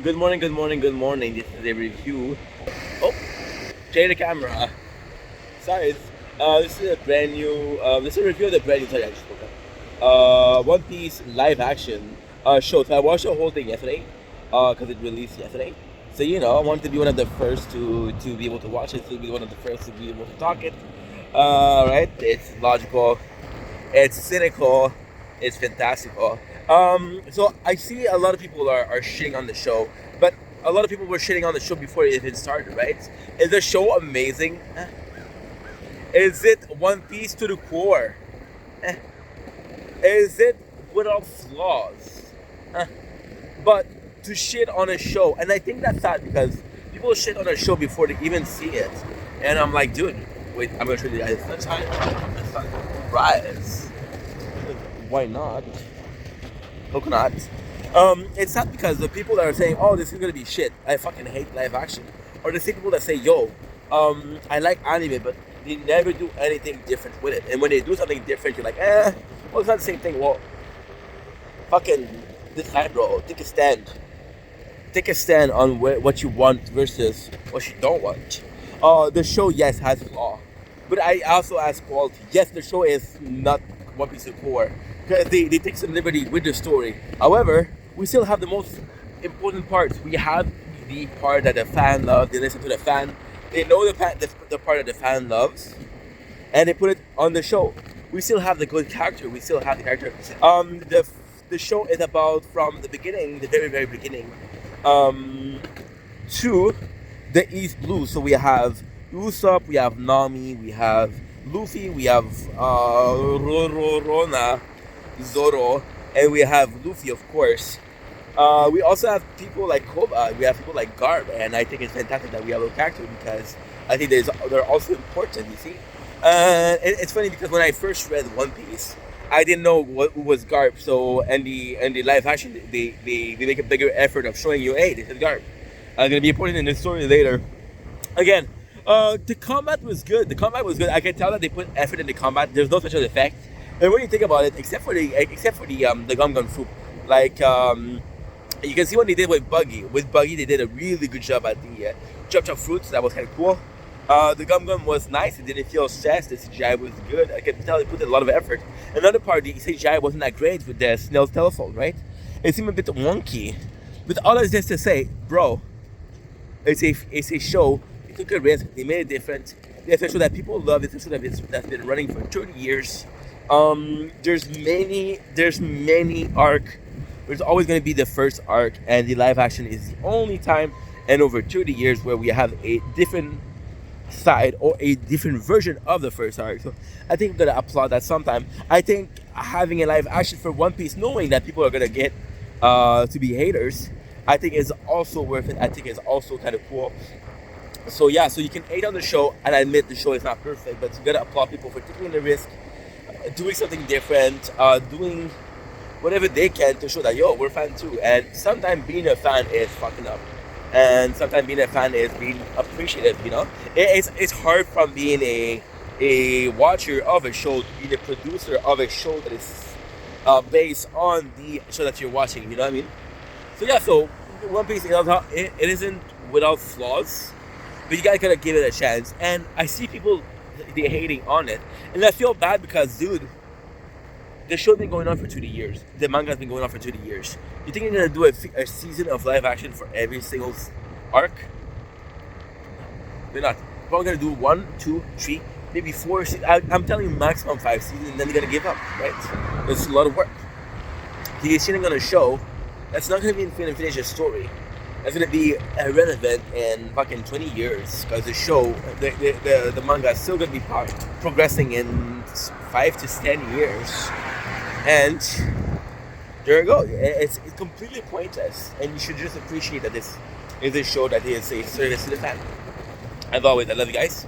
Good morning, good morning, good morning. This is a review. Oh, change the camera. Sorry. This is a brand new. This is a review of the brand new. Sorry, I just spoke up. One Piece live action show. So I watched the whole thing yesterday. Because it released yesterday. So I wanted to be one of the first to be able to watch it. To be one of the first to be able to talk it. Right? It's logical. It's cynical. It's fantastical. So I see a lot of people are shitting on the show, but a lot of people were shitting on the show before it even started, right? Is the show amazing? Is it One Piece to the core? Eh. Is it without flaws? Eh. But to shit on a show, and I think that's sad because people shit on a show before they even see it, and I'm like, dude, wait, I'm gonna show you guys the time. Rise. Why not? Coconut. It's not because the people that are saying, "Oh, this is gonna be shit." I fucking hate live action, or the same people that say, "Yo, I like anime," but they never do anything different with it. And when they do something different, you're like, well, it's not the same thing. Well, fucking decide, bro. Take a stand. Take a stand on what you want versus what you don't want. The show, yes, has flaw, but I also ask quality. Yes, the show is not One Piece to core because they take some liberty with the story. However, we still have the most important parts. We have the part that the fan loves. They listen to the fan. They know the part that the fan loves, and they put it on the show. We still have the good character. We still have the character. The show is about from the beginning, the very very beginning, to the East Blue. So we have Usopp, we have Nami, we have Luffy, we have Rona, Zoro, and we have Luffy, of course. We also have people like Koba, we have people like Garb, and I think it's fantastic that we have a character because I think they're also important, you see. It's funny because when I first read One Piece, I didn't know what was Garb. So and the live action, they make a bigger effort of showing you, hey, this is Garb. Gonna be important in the story later. Again, the combat was good. The combat was good. I can tell that they put effort in the combat. There's no special effect. And when you think about it, except for the Gum Gun Fruit, like you can see what they did with Buggy. With Buggy, they did a really good job at the Chop Chop Fruits. That was kind of cool. The Gum Gum was nice. It didn't feel stressed. The CGI was good. I can tell they put a lot of effort. Another part, the CGI wasn't that great with the Snail's telephone, right? It seemed a bit wonky. But all of this to say, bro, it's a show. They took a risk. They made it different. It's a show that people love. It's a show that's been running for 30 years. There's many arc. There's always going to be the first arc, and the live action is the only time in over 30 years where we have a different side or a different version of the first arc. So I think I'm gonna applaud that sometime. I think having a live action for One Piece, knowing that people are gonna get to be haters, I think is also worth it. I think it's also kind of cool. So yeah, so you can hate on the show, and I admit the show is not perfect, but you gotta applaud people for taking the risk, doing something different, doing whatever they can to show that yo, we're fan too. And sometimes being a fan is fucking up, and sometimes being a fan is being appreciative. It's hard from being a watcher of a show to being a producer of a show that is based on the show that you're watching. You know what I mean? So yeah, so One Piece, it isn't without flaws, but you gotta give it a chance. And I see people they hating on it, and I feel bad because, dude, the show's been going on for 2 years. The manga's been going on for 2 years. You think you're gonna do a season of live action for every single arc? They're not. Probably gonna do 1, 2, 3, maybe 4. I'm telling you, maximum 5 seasons, and then they're gonna give up. Right? It's a lot of work. You're sitting on a show that's not gonna be finish a story. That's gonna be irrelevant in fucking 20 years because the show, the manga is still gonna be progressing in 5 to 10 years, and there you go. It's completely pointless, and you should just appreciate that this is a show that is a service to the fan. As always, I love you guys.